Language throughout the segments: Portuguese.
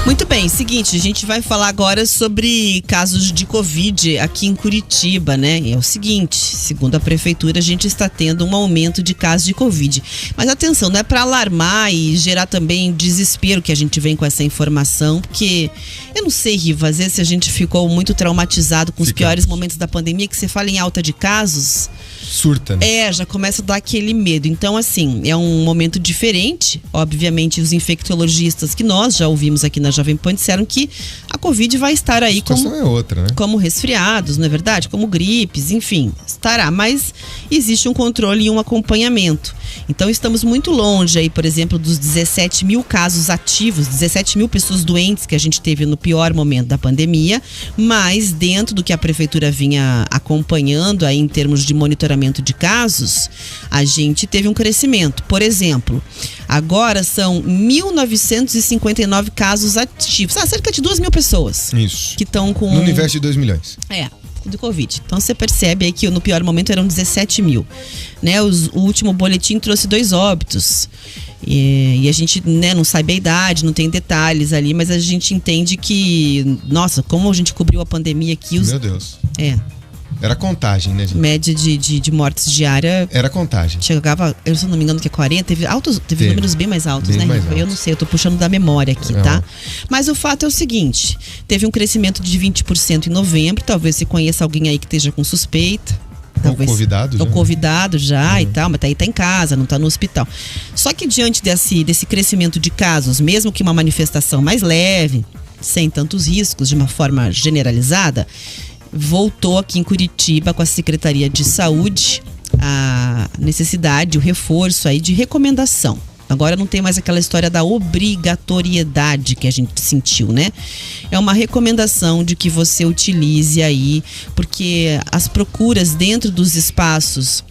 Muito bem, seguinte, a gente vai falar agora sobre casos de Covid aqui em Curitiba, né? É o seguinte, segundo a prefeitura, a gente está tendo um aumento de casos de Covid. Mas atenção, não é para alarmar e gerar também desespero que a gente vem com essa informação, porque eu não sei, Riva, às vezes a gente ficou muito traumatizado com os piores momentos da pandemia, que você fala em alta de casos... Surta, né? Já começa a dar aquele medo. Então, assim, é um momento diferente. Obviamente, os infectologistas que nós já ouvimos aqui na Jovem Pan disseram que a Covid vai estar aí como resfriados, não é verdade? Como gripes, enfim, estará. Mas existe um controle e um acompanhamento. Então, estamos muito longe aí, por exemplo, dos 17 mil casos ativos, 17 mil pessoas doentes que a gente teve no pior momento da pandemia, mas dentro do que a prefeitura vinha acompanhando aí em termos de monitoramento de casos, a gente teve um crescimento. Por exemplo, agora são 1.959 casos ativos, cerca de 2 mil pessoas. Isso. Que estão com... No universo de 2 milhões. Do Covid. Então você percebe aí que no pior momento eram 17 mil. Né? O último boletim trouxe 2 óbitos. E a gente, né, não sabe a idade, não tem detalhes ali, mas a gente entende que, nossa, como a gente cobriu a pandemia aqui. Meu Deus. Era contagem, né, gente? Média de mortes diária. Era contagem. Chegava, eu se não me engano, que é 40. Teve números bem mais altos, né? Eu não sei, eu tô puxando da memória aqui, tá? Mas o fato é o seguinte: teve um crescimento de 20% em novembro. Talvez você conheça alguém aí que esteja com suspeita. Talvez, convidado já e tal, mas tá em casa, não tá no hospital. Só que diante desse crescimento de casos, mesmo que uma manifestação mais leve, sem tantos riscos, de uma forma generalizada, voltou aqui em Curitiba com a Secretaria de Saúde a necessidade, o reforço aí de recomendação. Agora não tem mais aquela história da obrigatoriedade que a gente sentiu, né? É uma recomendação de que você utilize aí, porque as procuras dentro dos espaços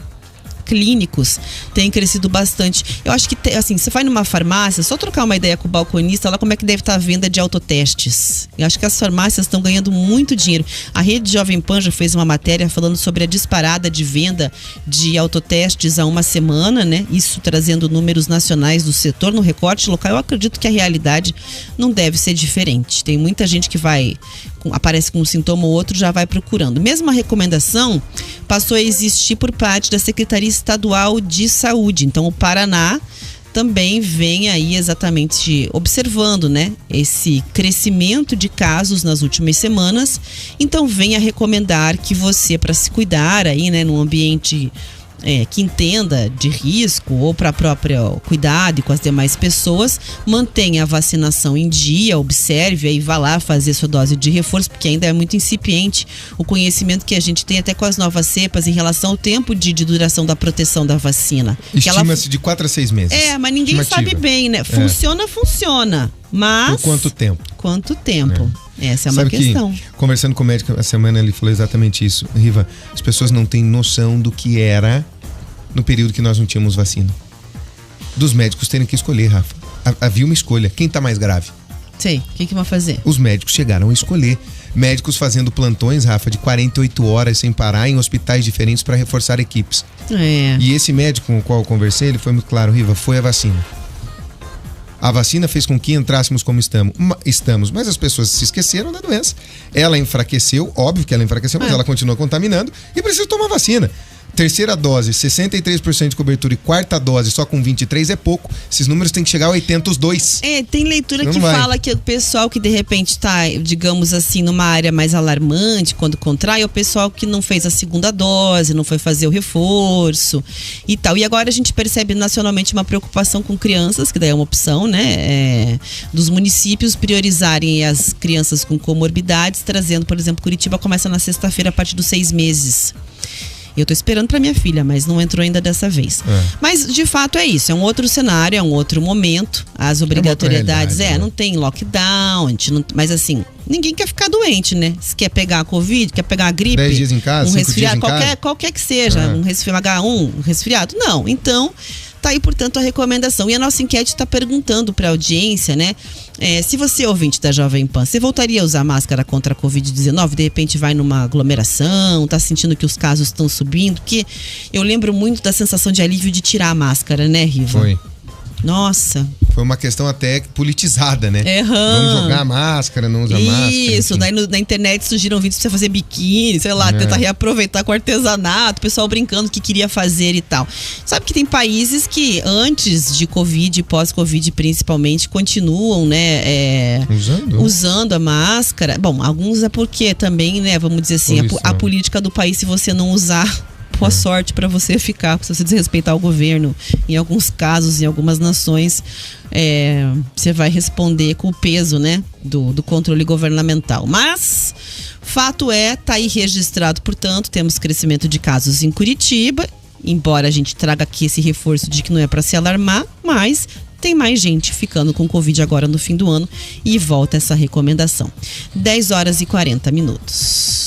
clínicos têm crescido bastante. Eu acho que, assim, você vai numa farmácia, só trocar uma ideia com o balconista, lá como é que deve estar a venda de autotestes. Eu acho que as farmácias estão ganhando muito dinheiro. A Rede Jovem Pan já fez uma matéria falando sobre a disparada de venda de autotestes há uma semana, né? Isso trazendo números nacionais do setor no recorte local. Eu acredito que a realidade não deve ser diferente. Tem muita gente que aparece com um sintoma ou outro, já vai procurando. Mesmo a recomendação passou a existir por parte da Secretaria Estadual de Saúde. Então o Paraná também vem aí exatamente observando, né, esse crescimento de casos nas últimas semanas. Então vem a recomendar que você, para se cuidar aí, né, num ambiente que entenda de risco ou para próprio cuidado e com as demais pessoas, mantenha a vacinação em dia, observe e vá lá fazer sua dose de reforço, porque ainda é muito incipiente o conhecimento que a gente tem até com as novas cepas em relação ao tempo de duração da proteção da vacina. Estima-se de 4 a 6 meses. Mas ninguém sabe bem, né? Funciona, mas... Por quanto tempo? Quanto tempo? Essa é uma questão. Que, conversando com o médico a semana, ele falou exatamente isso. Riva, as pessoas não têm noção do que era no período que nós não tínhamos vacina. Dos médicos terem que escolher, Rafa. Havia uma escolha. Quem tá mais grave? Sei. O que vão fazer? Os médicos chegaram a escolher. Médicos fazendo plantões, Rafa, de 48 horas sem parar em hospitais diferentes para reforçar equipes. E esse médico com o qual eu conversei, ele foi muito claro, Riva, foi a vacina. A vacina fez com que entrássemos como estamos, mas as pessoas se esqueceram da doença. Ela enfraqueceu, óbvio que ela enfraqueceu, mas ela continua contaminando e precisa tomar vacina. Terceira dose, 63% de cobertura, e quarta dose só com 23% é pouco. Esses números têm que chegar a 80 os dois. Tem leitura que fala que o pessoal que de repente está, digamos assim, numa área mais alarmante quando contrai, é o pessoal que não fez a segunda dose, não foi fazer o reforço e tal. E agora a gente percebe nacionalmente uma preocupação com crianças, que daí é uma opção, né? Dos municípios priorizarem as crianças com comorbidades, trazendo, por exemplo, Curitiba começa na sexta-feira a partir dos 6 meses. Eu tô esperando pra minha filha, mas não entrou ainda dessa vez. Mas, de fato, é isso. É um outro cenário, é um outro momento. As obrigatoriedades, não tem lockdown, mas assim, ninguém quer ficar doente, né? Se quer pegar a Covid, quer pegar a gripe. 10 dias em casa, 5 resfriado, dias em casa. Qualquer que seja, um H1, um resfriado. Não, então... Tá aí, portanto, a recomendação. E a nossa enquete está perguntando para a audiência, né? Se você é ouvinte da Jovem Pan, você voltaria a usar máscara contra a Covid-19? De repente vai numa aglomeração, tá sentindo que os casos estão subindo? Porque eu lembro muito da sensação de alívio de tirar a máscara, né, Riva? Nossa. Foi uma questão até politizada, né? Vamos jogar máscara, não usar máscara. Isso, daí na internet surgiram vídeos pra você fazer biquíni, sei lá, tentar reaproveitar com artesanato, o pessoal brincando que queria fazer e tal. Sabe que tem países que antes de Covid e pós-Covid principalmente continuam, né, usando a máscara. Bom, alguns é porque também, né, vamos dizer assim, a política do país, se você não usar, boa sorte para você ficar, se você desrespeitar o governo. Em alguns casos, em algumas nações, você vai responder com o peso, né, do controle governamental. Mas, fato tá aí registrado, portanto, temos crescimento de casos em Curitiba, embora a gente traga aqui esse reforço de que não é para se alarmar, mas tem mais gente ficando com Covid agora no fim do ano e volta essa recomendação. 10 horas e 40 minutos.